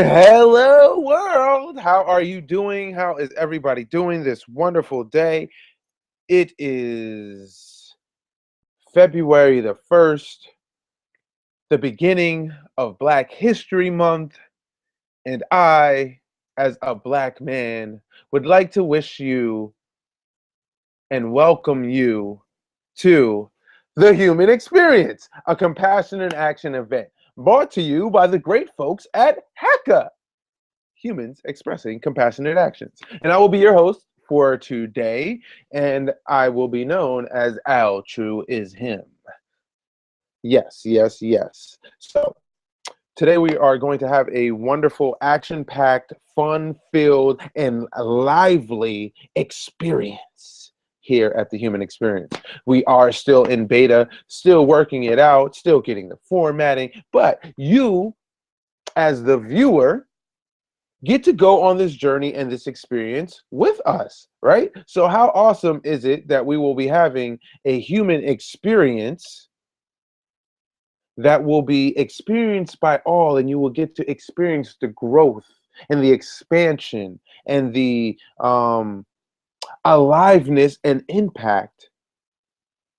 Hello, world. How are you doing? How is everybody doing this wonderful day? It is February the 1st, the beginning of Black History Month, and I, as a black man, would like to wish you and welcome you to The Human Experience, a compassionate action event brought to you by the great folks at HACA. Humans expressing compassionate actions. And I will be your host for today, and I will be known as Al True is Him. Yes, yes, yes. So today we are going to have a wonderful, action-packed, fun-filled, and lively experience here at the Human Experience. We are still in beta, still working it out, still getting the formatting, but you, as the viewer, get to go on this journey and this experience with us, right? So how awesome is it that we will be having a human experience that will be experienced by all, and you will get to experience the growth and the expansion and the aliveness and impact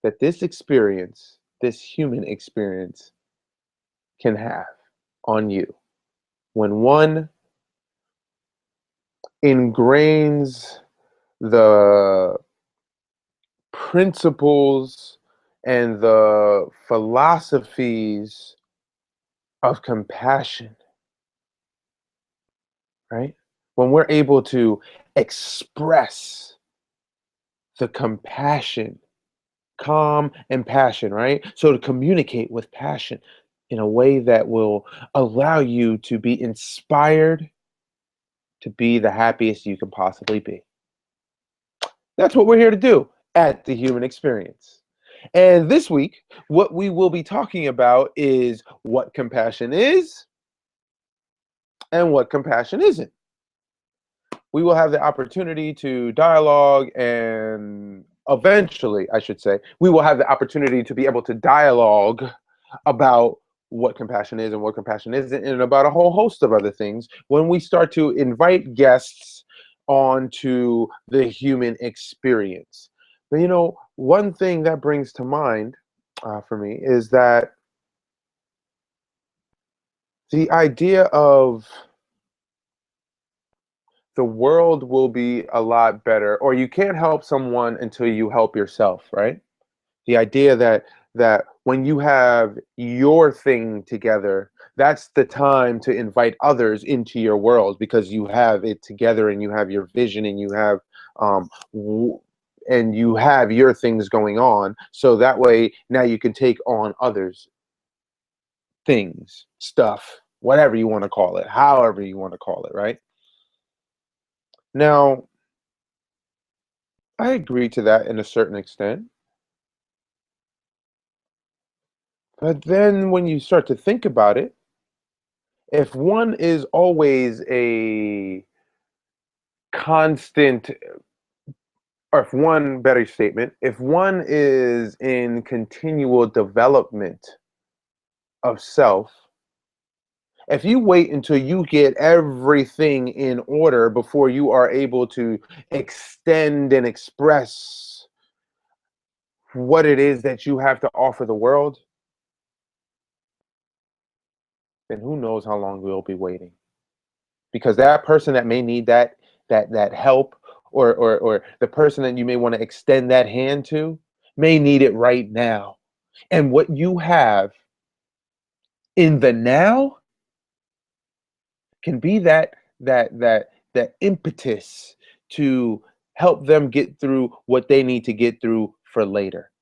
that this experience, this human experience, can have on you when one ingrains the principles and the philosophies of compassion, right? When we're able to express the compassion, calm and passion, right? So to communicate with passion in a way that will allow you to be inspired to be the happiest you can possibly be. That's what we're here to do at the Human Experience. And this week, what we will be talking about is what compassion is and what compassion isn't. We will have the opportunity to dialogue, and eventually, I should say, we will have the opportunity to be able to dialogue about what compassion is and what compassion isn't, and about a whole host of other things when we start to invite guests onto the human experience. But one thing that brings to mind for me is that the idea of the world will be a lot better, or you can't help someone until you help yourself, right? The idea that when you have your thing together, that's the time to invite others into your world, because you have it together and you have your vision and you have and you have your things going on, so that way now you can take on others things, stuff, whatever you want to call it, however you want to call it, right? Now, I agree to that in a certain extent. But then when you start to think about it, if one is always a constant, or if one, better statement, if one is in continual development of self, if you wait until you get everything in order before you are able to extend and express what it is that you have to offer the world, then who knows how long we'll be waiting. Because that person that may need that help, or the person that you may want to extend that hand to, may need it right now. And what you have in the now can be that impetus to help them get through what they need to get through for later,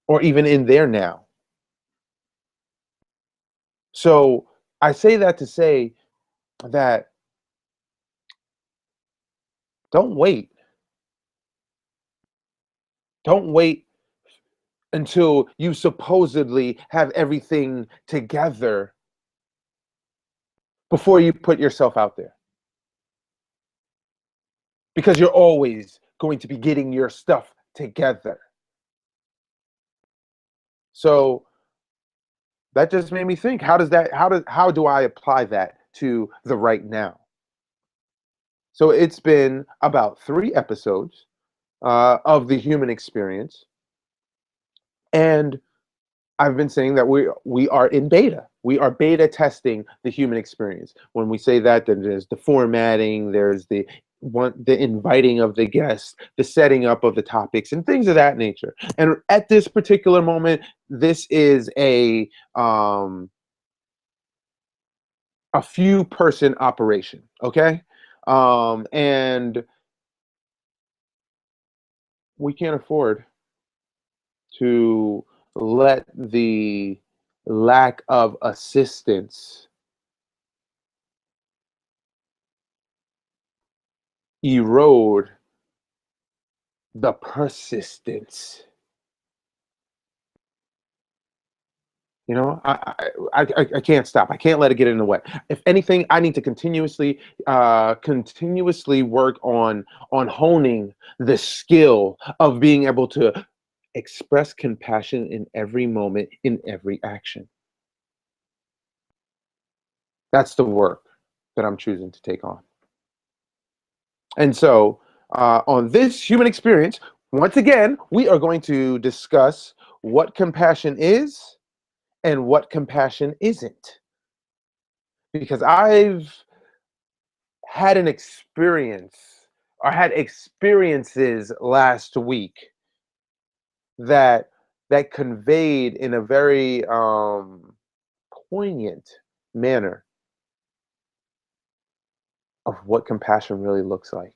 or even in their now. So I say that to say that don't wait. Don't wait until you supposedly have everything together before you put yourself out there. Because you're always going to be getting your stuff together. So that just made me think, how do I apply that to the right now. So it's been about 3 episodes of the human experience, and I've been saying that we are in beta. We are beta testing the human experience. When we say that, then there's the formatting, there's the inviting of the guests, the setting up of the topics, and things of that nature. And at this particular moment, this is a few person operation. Okay, and we can't afford to let the lack of assistance erode the persistence. I can't stop. I can't let it get in the way. If anything, I need to continuously work on honing the skill of being able to express compassion in every moment, in every action. That's the work that I'm choosing to take on. And so, on this human experience, once again, we are going to discuss what compassion is and what compassion isn't. Because I've had an experience or had experiences last week that conveyed in a very poignant manner of what compassion really looks like.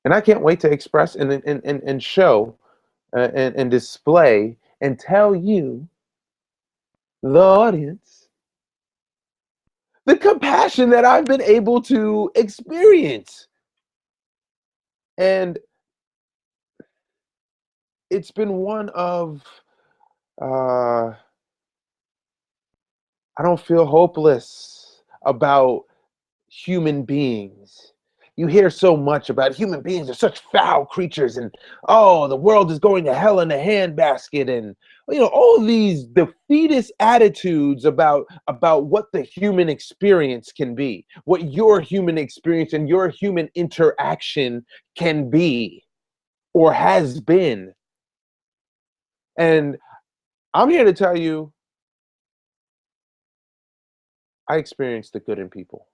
And I can't wait to express and show and display and tell you, the audience, the compassion that I've been able to experience. And it's been one of, I don't feel hopeless about human beings. You hear so much about human beings are such foul creatures, and oh, the world is going to hell in a handbasket, and all these defeatist attitudes about what the human experience can be, what your human experience and your human interaction can be or has been. And I'm here to tell you, I experienced the good in people.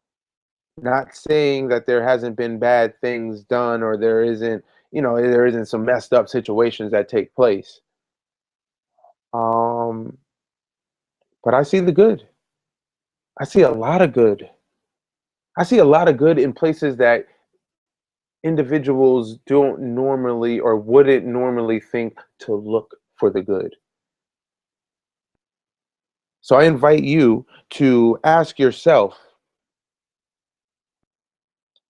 Not saying that there hasn't been bad things done or there isn't some messed up situations that take place. Um, but I see the good. I see a lot of good. I see a lot of good in places that individuals don't normally or wouldn't normally think to look for the good. So I invite you to ask yourself,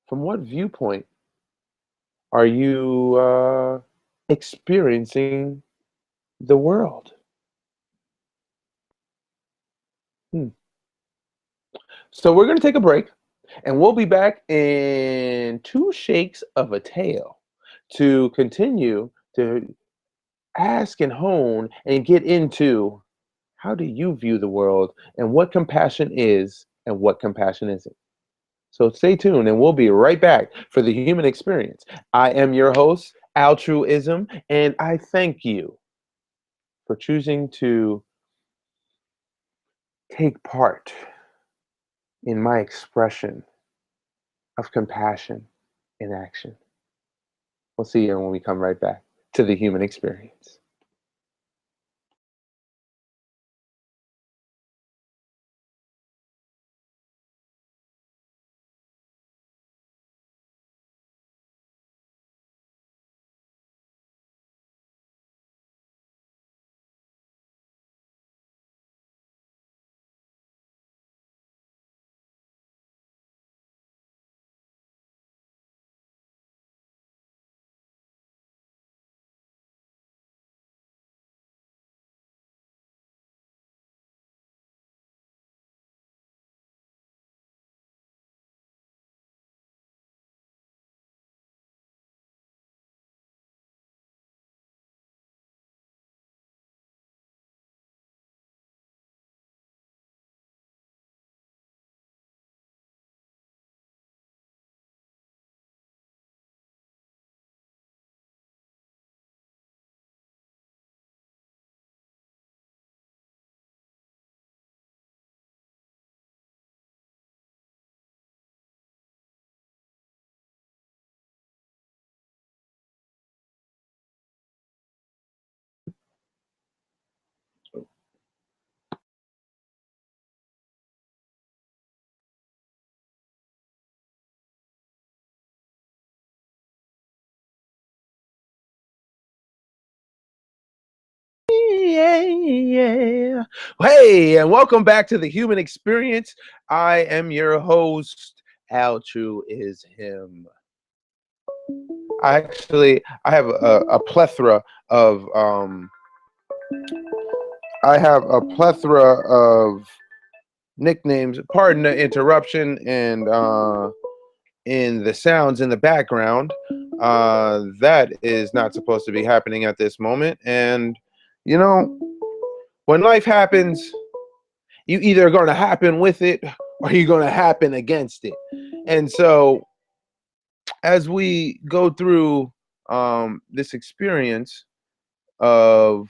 from what viewpoint are you experiencing the world? Hmm. So we're going to take a break, and we'll be back in two shakes of a tail to continue to ask and hone and get into, how do you view the world and what compassion is and what compassion isn't. So stay tuned, and we'll be right back for the human experience. I am your host, Altruism, and I thank you for choosing to take part in my expression of compassion in action. We'll see you when we come right back to the human experience. Hey, and welcome back to the Human Experience. I am your host. How true is him? I have a plethora of I have a plethora of nicknames. Pardon the interruption and in the sounds in the background. That is not supposed to be happening at this moment. And you know, when life happens, you either going to happen with it or you're going to happen against it. And so as we go through this experience of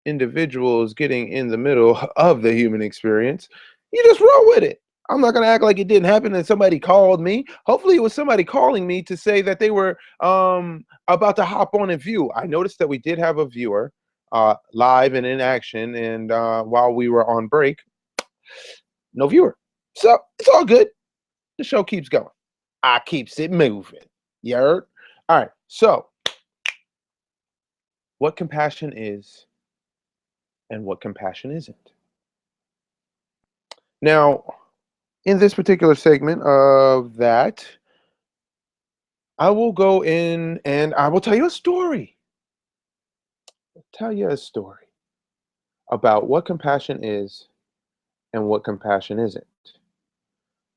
individuals getting in the middle of the human experience, you just roll with it. I'm not going to act like it didn't happen and somebody called me. Hopefully it was somebody calling me to say that they were about to hop on and view. I noticed that we did have a viewer live and in action, and while we were on break, no viewer. So it's all good. The show keeps going. I keeps it moving. You heard? All right. So what compassion is and what compassion isn't. Now, in this particular segment of that, I will go in and I will tell you a story. Tell you a story about what compassion is and what compassion isn't.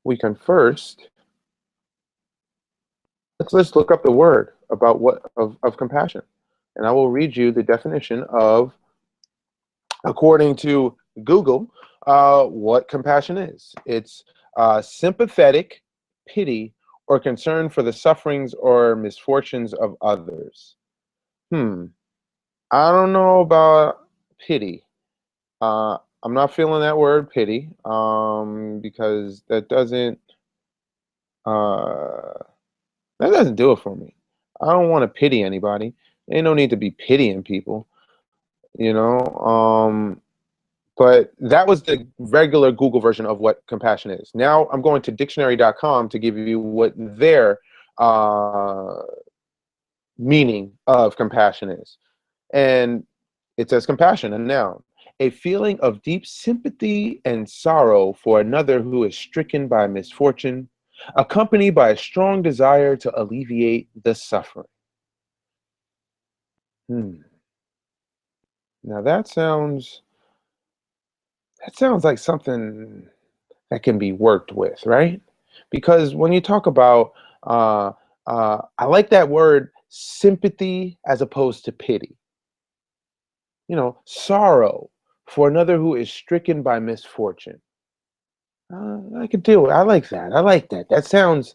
We can first let's look up the word about what of compassion. And I will read you the definition of, according to Google, what compassion is. It's sympathetic pity or concern for the sufferings or misfortunes of others. I don't know about pity. I'm not feeling that word pity because uh, that doesn't do it for me. I don't want to pity anybody. Ain't no need to be pitying people, you know. But that was the regular Google version of what compassion is. Now I'm going to dictionary.com to give you what their meaning of compassion is. And it says compassion, a noun, a feeling of deep sympathy and sorrow for another who is stricken by misfortune, accompanied by a strong desire to alleviate the suffering. Now that sounds like something that can be worked with, right? Because when you talk about, I like that word sympathy as opposed to pity. You know, sorrow for another who is stricken by misfortune. I could do it. I like that. I like that. That sounds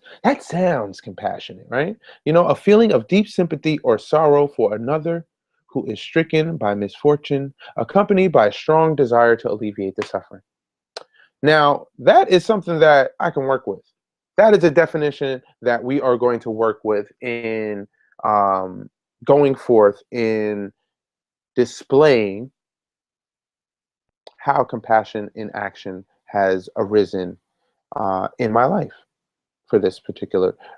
compassionate, right? You know, a feeling of deep sympathy or sorrow for another who is stricken by misfortune, accompanied by a strong desire to alleviate the suffering. Now, that is something that I can work with. That is a definition that we are going to work with in going forth in displaying how compassion in action has arisen in my life for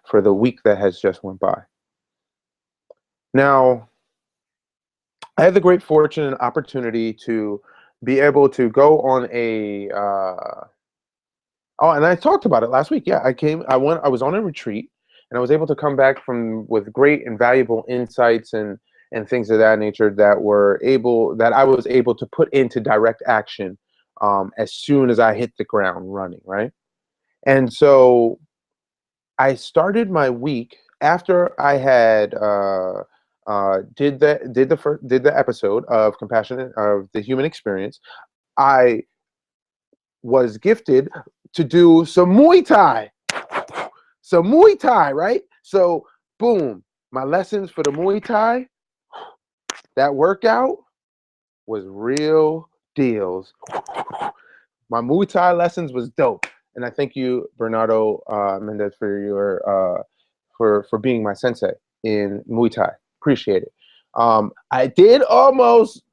for the week that has just went by. Now, I had the great fortune and opportunity to be able to go on a oh, and I talked about it last week. Yeah, I was on a retreat, and I was able to come back from with great and valuable insights and things of that nature that I was able to put into direct action as soon as I hit the ground running, right? And so I started my week after I had did the episode of compassion of the human experience. I was gifted to do some Muay Thai. Some Muay Thai, right? So, boom, my lessons for the Muay Thai, that workout was real deals. My Muay Thai lessons was dope. And I thank you, Bernardo Mendez, for your for being my sensei in Muay Thai. Appreciate it. I did almost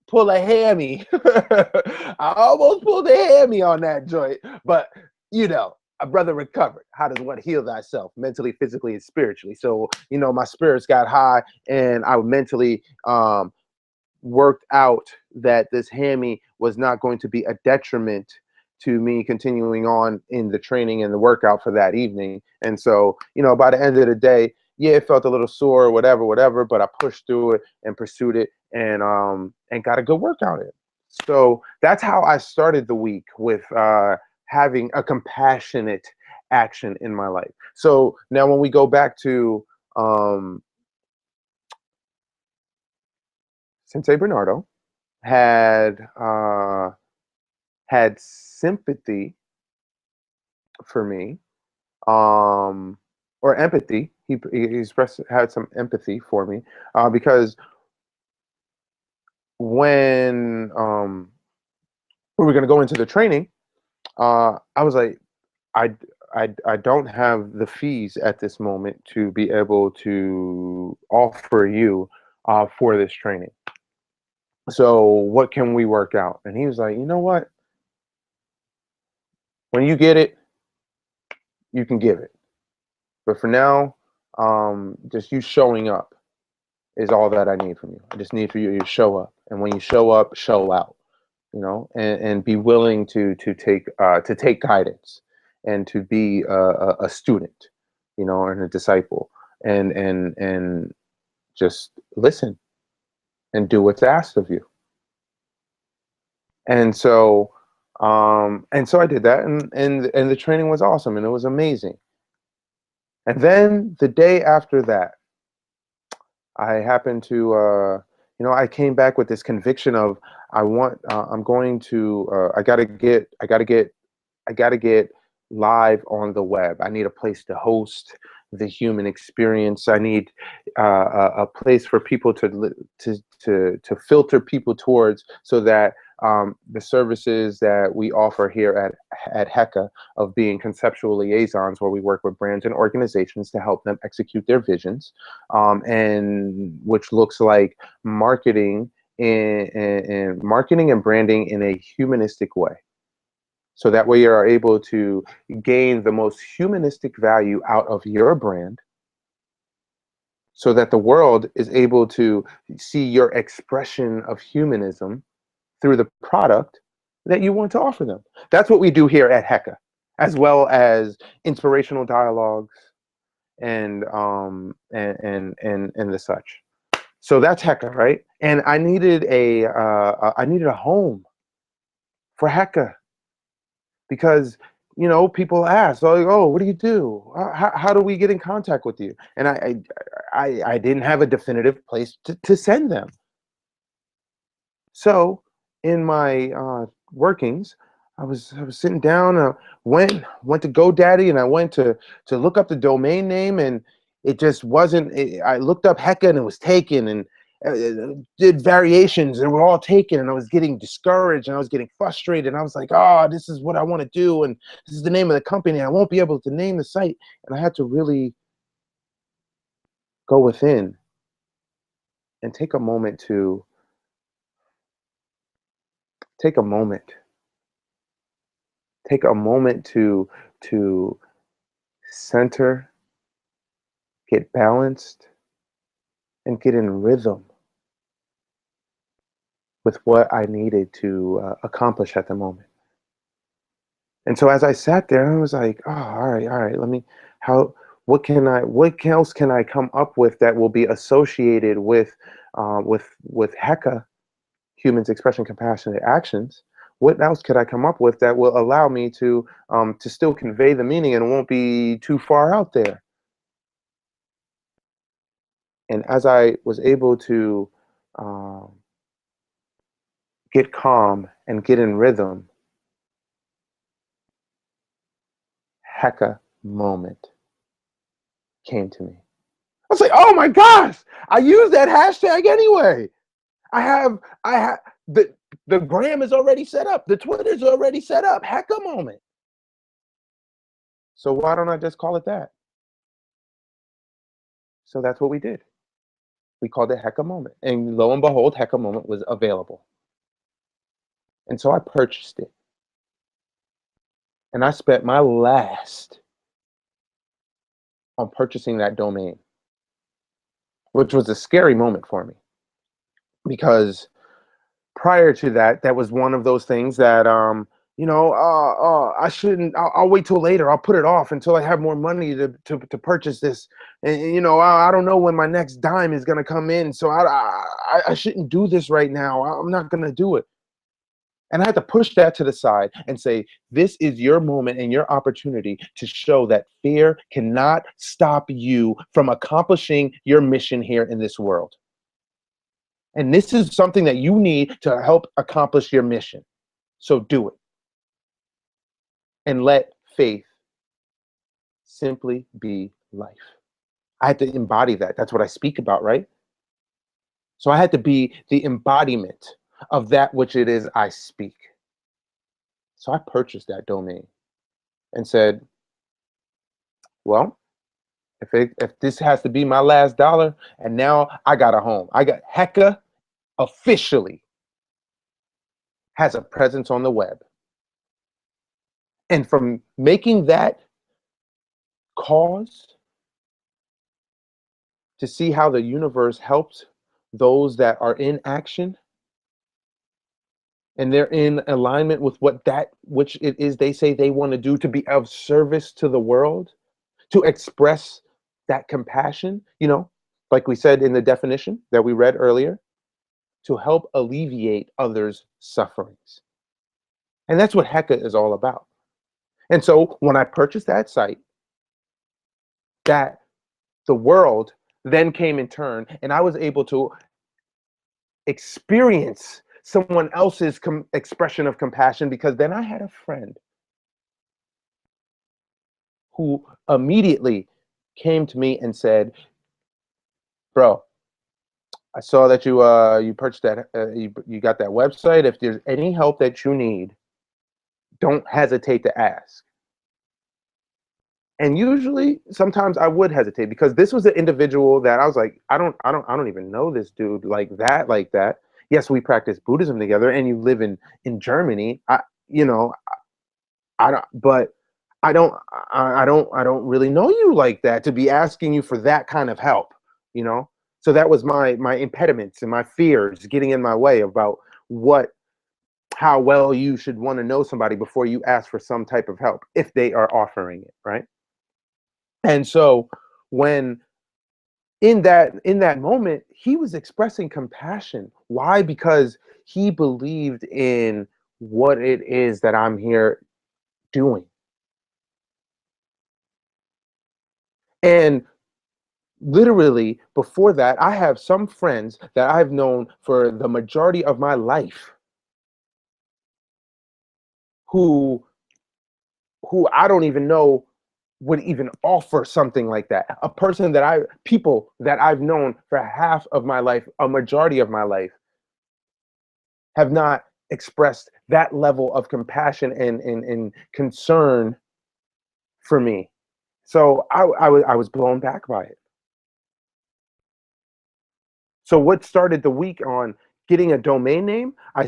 pull a hammy. I almost pulled a hammy on that joint, but you know, a brother recovered. How does one heal thyself mentally, physically, and spiritually? So, you know, my spirits got high and I mentally worked out that this hammy was not going to be a detriment to me continuing on in the training and the workout for that evening. And so, by the end of the day, yeah, it felt a little sore, whatever, but I pushed through it and pursued it, and got a good workout in. So that's how I started the week, with having a compassionate action in my life. So now when we go back to um, Sensei Bernardo had sympathy for me, or empathy. He expressed had some empathy for me, because when we were going to go into the training, I was like, I, I don't have the fees at this moment to be able to offer you for this training. So what can we work out? And he was like, you know what? When you get it, you can give it. But for now, just you showing up is all that I need from you. I just need for you to show up. And when you show up, show out, and be willing to take guidance, and to be a student, and a disciple, and just listen and do what's asked of you. And so I did that, and the training was awesome, and it was amazing. And then the day after that, I happened to I came back with this conviction of, I'm going to I gotta get live on the web. I need a place to host the human experience. I need a place for people to filter people towards, so that the services that we offer here at HECA, of being conceptual liaisons, where we work with brands and organizations to help them execute their visions, and which looks like marketing and marketing and branding in a humanistic way. So that way you are able to gain the most humanistic value out of your brand, so that the world is able to see your expression of humanism through the product that you want to offer them. That's what we do here at HECA, as well as inspirational dialogues and the such. So that's HECA, right? And I needed a home for HECA, because people ask, like, oh, what do you do? How do we get in contact with you? And I didn't have a definitive place to send them. So in my workings, I was sitting down, went to GoDaddy, and I went to look up the domain name, and it just wasn't. I looked up HECA, and it was taken, and did variations, and were all taken, and I was getting discouraged, and I was getting frustrated, and I was like, oh, this is what I want to do, and this is the name of the company, and I won't be able to name the site. And I had to really go within and take a moment take a moment take a moment to center, get balanced, and get in rhythm with what I needed to accomplish at the moment. And so as I sat there, I was like, oh, all right, let me, what else can I come up with that will be associated with HECA, Humans Expressing Compassionate Actions? What else could I come up with that will allow me to still convey the meaning and won't be too far out there? And as I was able to um, get calm and get in rhythm, HECA moment came to me. I was like, oh my gosh, I use that hashtag anyway. I have the gram is already set up. The Twitter's already set up. HECA moment. So why don't I just call it that? So that's what we did. We called it HECA moment. And lo and behold, HECA moment was available. And so I purchased it. And I spent my last on purchasing that domain, which was a scary moment for me, because prior to that, that was one of those things that I shouldn't. I'll wait till later. I'll put it off until I have more money to purchase this. And I don't know when my next dime is gonna come in, so I shouldn't do this right now. I'm not gonna do it. And I had to push that to the side and say, this is your moment and your opportunity to show that fear cannot stop you from accomplishing your mission here in this world. And this is something that you need to help accomplish your mission. So do it and let faith simply be life. I had to embody that. That's what I speak about, right? So I had to be the embodiment of that which it is I speak. So I purchased that domain and said, well, if this has to be my last dollar, and now I got a home. I got Heka officially has a presence on the web. And from making that cause to see how the universe helps those that are in action and they're in alignment with what that which it is they say they want to do, to be of service to the world, to express that compassion, like we said in the definition that we read earlier, to help alleviate others' sufferings. And that's what Heka is all about. And so when I purchased that site, that the world then came in turn, and I was able to experience someone else's expression of compassion, because then I had a friend who immediately came to me and said, bro, I saw that you purchased that, you got that website. If there's any help that you need, don't hesitate to ask. And usually, sometimes I would hesitate, because this was an individual that I was like, I don't even know this dude like that. Yes, we practice Buddhism together, and you live in Germany. You know, I don't, but I don't really know you like that to be asking you for that kind of help. You know, so that was my impediments and my fears getting in my way about how well you should want to know somebody before you ask for some type of help if they are offering it, right? And so when in that moment, he was expressing compassion. Why? Because he believed in what it is that I'm here doing. And literally before that, I have some friends that I've known for the majority of my life who I don't even know would even offer something like that. People that I've known for half of my life, a majority of my life, have not expressed that level of compassion and concern for me. So I was blown back by it. So what started the week on getting a domain name? I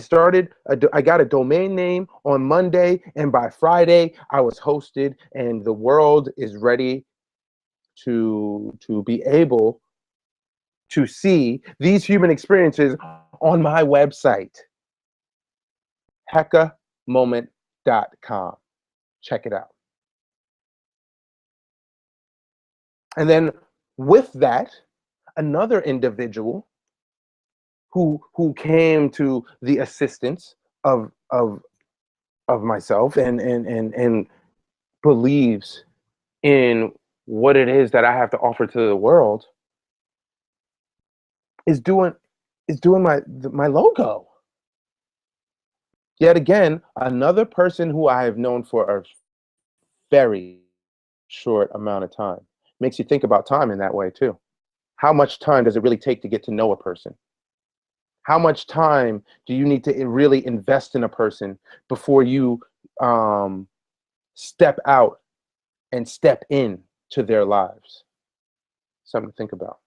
got a domain name on Monday, and by Friday I was hosted, and the world is ready to be able to see these human experiences on my website, hekamoment.com. Check it out. And then with that, another individual who came to the assistance of myself and believes in what it is that I have to offer to the world is doing my logo. Yet again, another person who I have known for a very short amount of time. Makes you think about time in that way too. How much time does it really take to get to know a person? How much time do you need to really invest in a person before you step out and step in to their lives? Something to think about.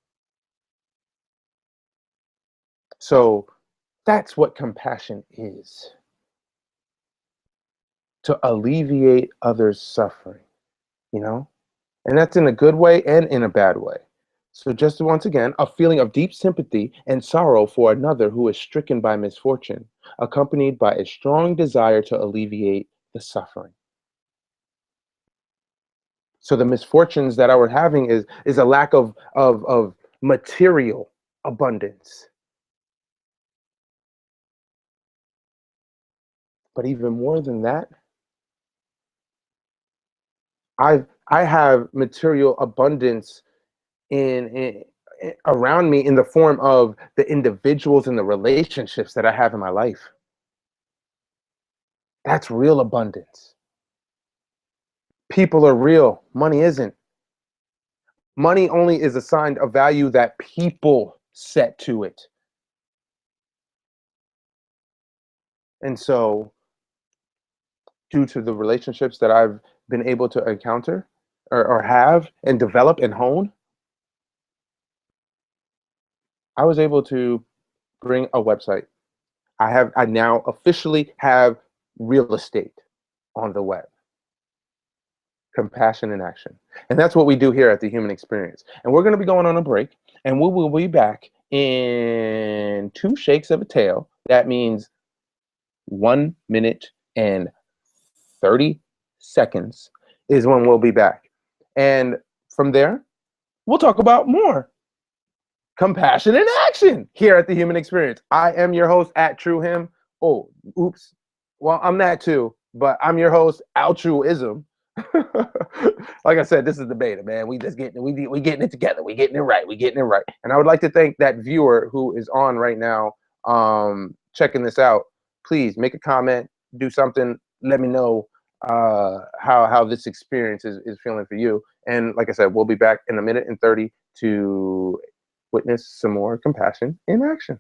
So that's what compassion is: to alleviate others' suffering, you know? And that's in a good way and in a bad way. So, just once again, a feeling of deep sympathy and sorrow for another who is stricken by misfortune, accompanied by a strong desire to alleviate the suffering. So, the misfortunes that I was having is a lack of material abundance. But even more than that, I have material abundance around me in the form of the individuals and the relationships that I have in my life. That's real abundance. People are real, money isn't. Money only is assigned a value that people set to it. And so, due to the relationships that I've been able to encounter or have and develop and hone, I was able to bring a website. I now officially have real estate on the web. Compassion in action. And that's what we do here at the Human Experience. And we're going to be going on a break, and we will be back in two shakes of a tail. That means 1 minute and 30 seconds is when we'll be back. And from there, we'll talk about more compassion in action here at the Human Experience. I am your host at True Him. Oh, oops. Well, I'm that too, but I'm your host, Altruism. Like I said, this is the beta, man. We just getting we getting it together. We getting it right. We getting it right. And I would like to thank that viewer who is on right now, checking this out. Please make a comment, do something. Let me know how this experience is feeling for you. And like I said, we'll be back in 1 minute and 30 to witness some more compassion in action.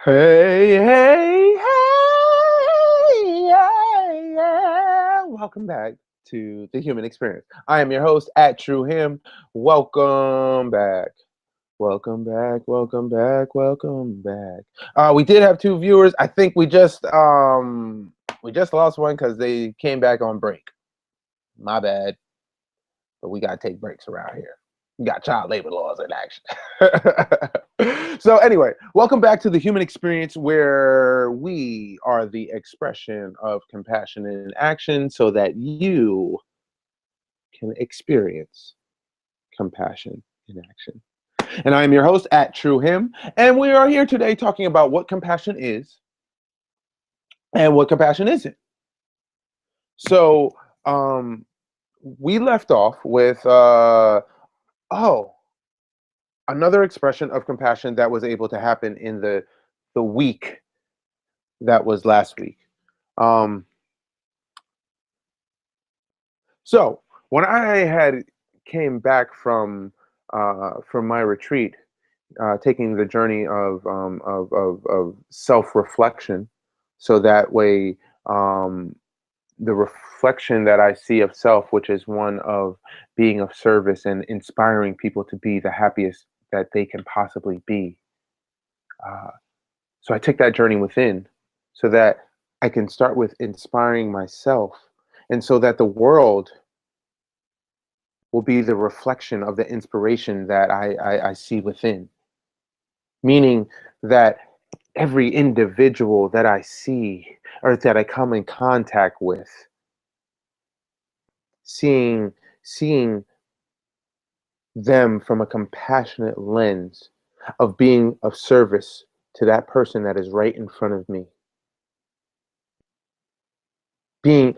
Hey, hey, hey, yeah, yeah. Welcome back to the Human Experience. I am your host at True Him. Welcome back. Welcome back. Welcome back. Welcome back. We did have two viewers. I think we just lost one because they came back on break. My bad. But we gotta take breaks around here. We got child labor laws in action. So anyway, welcome back to the Human Experience, where we are the expression of compassion in action so that you can experience compassion in action. And I am your host at True Him, and we are here today talking about what compassion is and what compassion isn't. So we left off with oh, another expression of compassion that was able to happen in the week that was last week. Um, so when I had came back from from my retreat, taking the journey of self-reflection, so that way, um, the reflection that I see of self, which is one of being of service and inspiring people to be the happiest that they can possibly be. Uh, so I take that journey within, so that I can start with inspiring myself, and so that the world will be the reflection of the inspiration that I see within. Meaning that every individual that I see or that I come in contact with, seeing them from a compassionate lens of being of service to that person that is right in front of me, being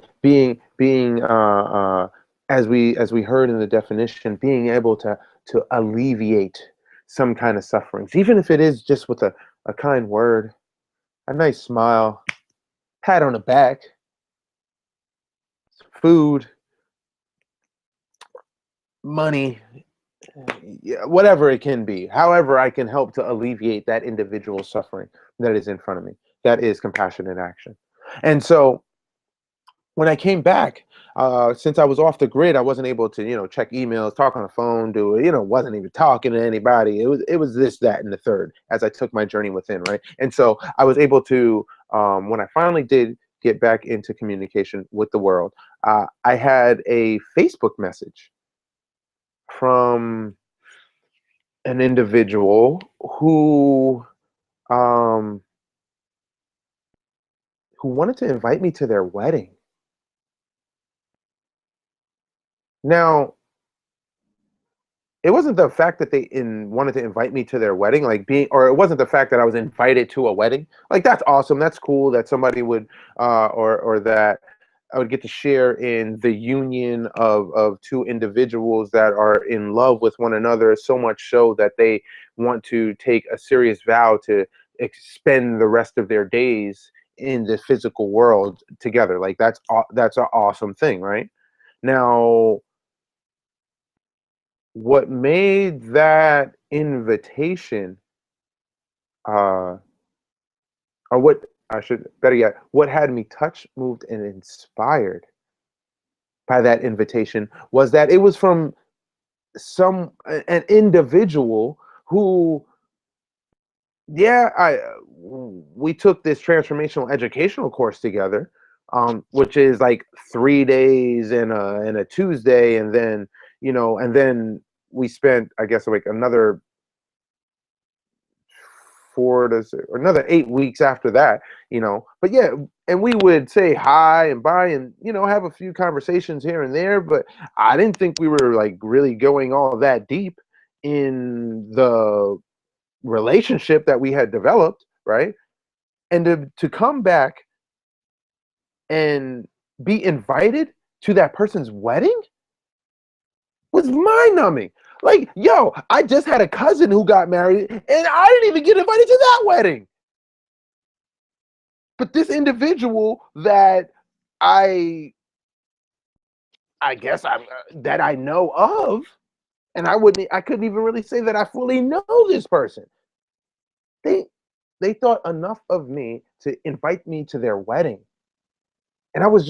as we heard in the definition, being able to alleviate some kind of sufferings, even if it is just with a kind word, a nice smile, pat on the back, food, money, yeah, whatever it can be. However, I can help to alleviate that individual suffering that is in front of me. That is compassionate action. And so when I came back, since I was off the grid, I wasn't able to, check emails, talk on the phone, wasn't even talking to anybody. It was this, that, and the third as I took my journey within, right? And so I was able to, when I finally did get back into communication with the world, I had a Facebook message from an individual um, who wanted to invite me to their wedding. Now, it wasn't the fact that wanted to invite me to their wedding, like or it wasn't the fact that I was invited to a wedding. Like that's awesome, that's cool that somebody would, or that I would get to share in the union of two individuals that are in love with one another, so much so that they want to take a serious vow to spend the rest of their days in the physical world together. Like that's an awesome thing, right? Now, what made that invitation, uh, or what I should better yet, what had me touched, moved, and inspired by that invitation was that it was from an individual who, yeah, we took this transformational educational course together, which is like 3 days and a Tuesday, and then we spent, I guess, like another 4 to or another 8 weeks after that. But yeah, and we would say hi and bye and have a few conversations here and there, but I didn't think we were like really going all that deep in the relationship that we had developed, right? And to come back and be invited to that person's wedding was mind numbing. Like, yo, I just had a cousin who got married and I didn't even get invited to that wedding. But this individual that I I guess that I know of, and I couldn't even really say that I fully know this person. They they thought enough of me to invite me to their wedding. And I was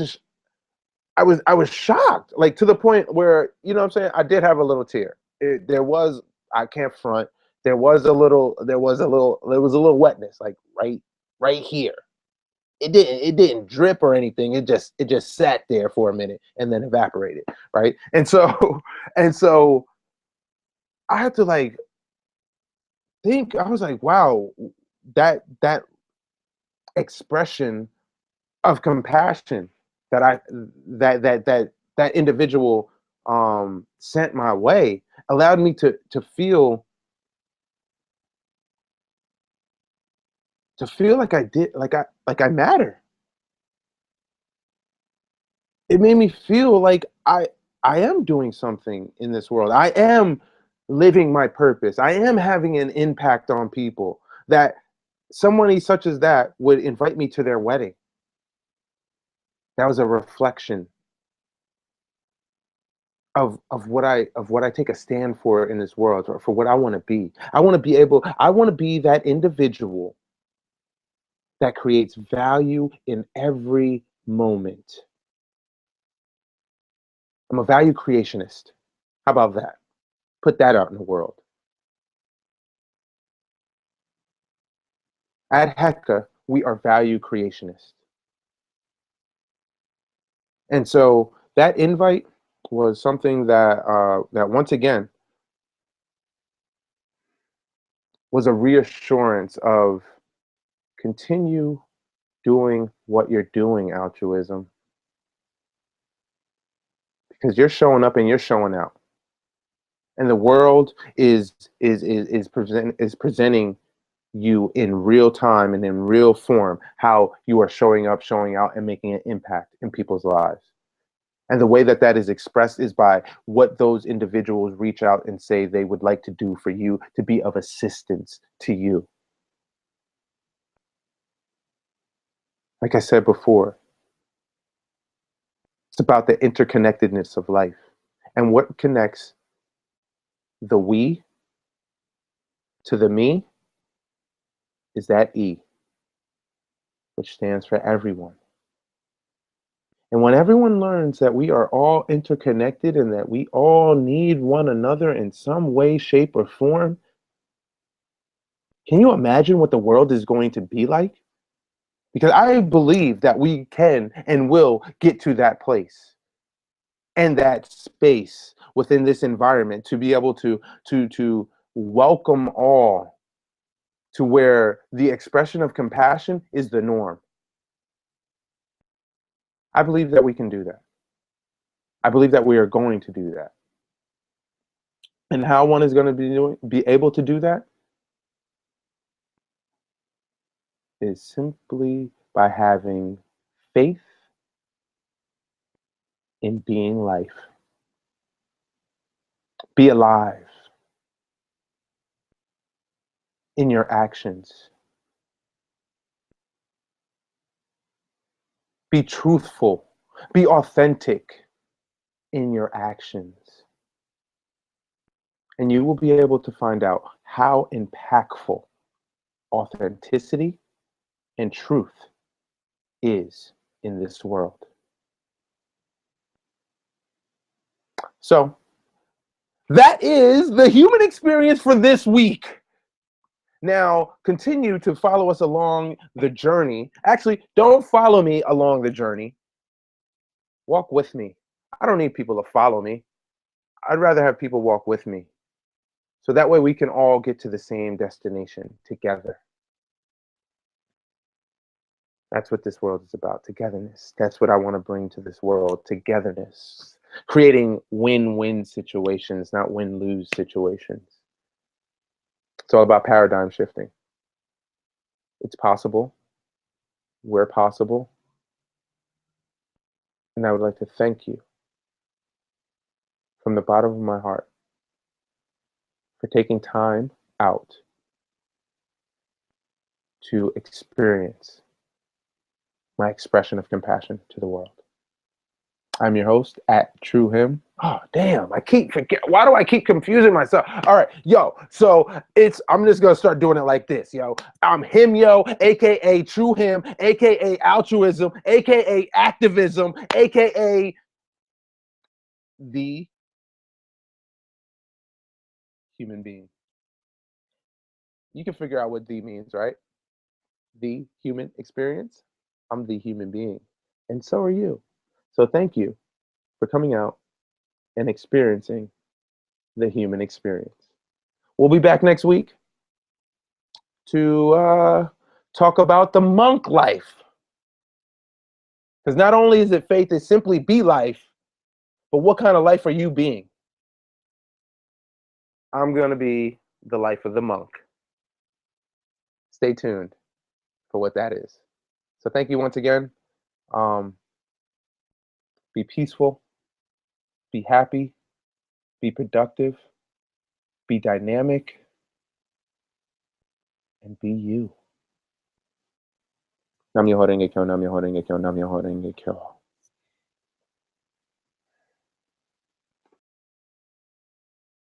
shocked, like to the point where, what I'm saying, I did have a little tear. There was, I can't front, there was a little wetness, like right here. It didn't drip or anything. It just sat there for a minute and then evaporated, right? And so and so I had to like think. I was like, wow, that expression of compassion that I that individual sent my way allowed me to feel like I did, like I matter. It made me feel like I am doing something in this world. I am living my purpose. I am having an impact on people, that somebody such as that would invite me to their wedding. That was a reflection of what I take a stand for in this world, or for what I want to be. I want to be that individual that creates value in every moment. I'm a value creationist. How about that? Put that out in the world. At Hecka, we are value creationists. And so that invite was something that once again was a reassurance of continue doing what you're doing, altruism, because you're showing up and you're showing out, and the world is presenting you in real time and in real form how you are showing up, showing out, and making an impact in people's lives. And the way that that is expressed is by what those individuals reach out and say they would like to do for you, to be of assistance to you. Like I said before, it's about the interconnectedness of life. And what connects the we to the me is that E, which stands for everyone. And when everyone learns that we are all interconnected and that we all need one another in some way, shape, or form, can you imagine what the world is going to be like? Because I believe that we can and will get to that place and that space within this environment to be able to welcome all to where the expression of compassion is the norm. I believe that we can do that. I believe that we are going to do that. And how one is going to be able to do that is simply by having faith in being life. Be alive in your actions. Be truthful. Be authentic in your actions. And you will be able to find out how impactful authenticity and truth is in this world. So, that is the human experience for this week. Now, continue to follow us along the journey. Actually, don't follow me along the journey. Walk with me. I don't need people to follow me. I'd rather have people walk with me. So that way we can all get to the same destination together. That's what this world is about, togetherness. That's what I want to bring to this world, togetherness. Creating win-win situations, not win-lose situations. It's all about paradigm shifting. It's possible. We're possible. And I would like to thank you from the bottom of my heart for taking time out to experience my expression of compassion to the world. I'm your host at True Him. Oh damn! I keep forget. Why do I keep confusing myself? All right, yo. So I'm just gonna start doing it like this, yo. I'm him, yo, aka True Him, aka altruism, aka activism, aka the human being. You can figure out what "the" means, right? The human experience. I'm the human being, and so are you. So thank you for coming out and experiencing the human experience. We'll be back next week to talk about the monk life. Because not only is it faith, it's simply be life, but what kind of life are you being? I'm going to be the life of the monk. Stay tuned for what that is. So thank you once again. Um, be peaceful, be happy, be productive, be dynamic, and be you. Nam Myoho Renge Kyo, Nam Myoho Renge Kyo, Nam Myoho Renge Kyo.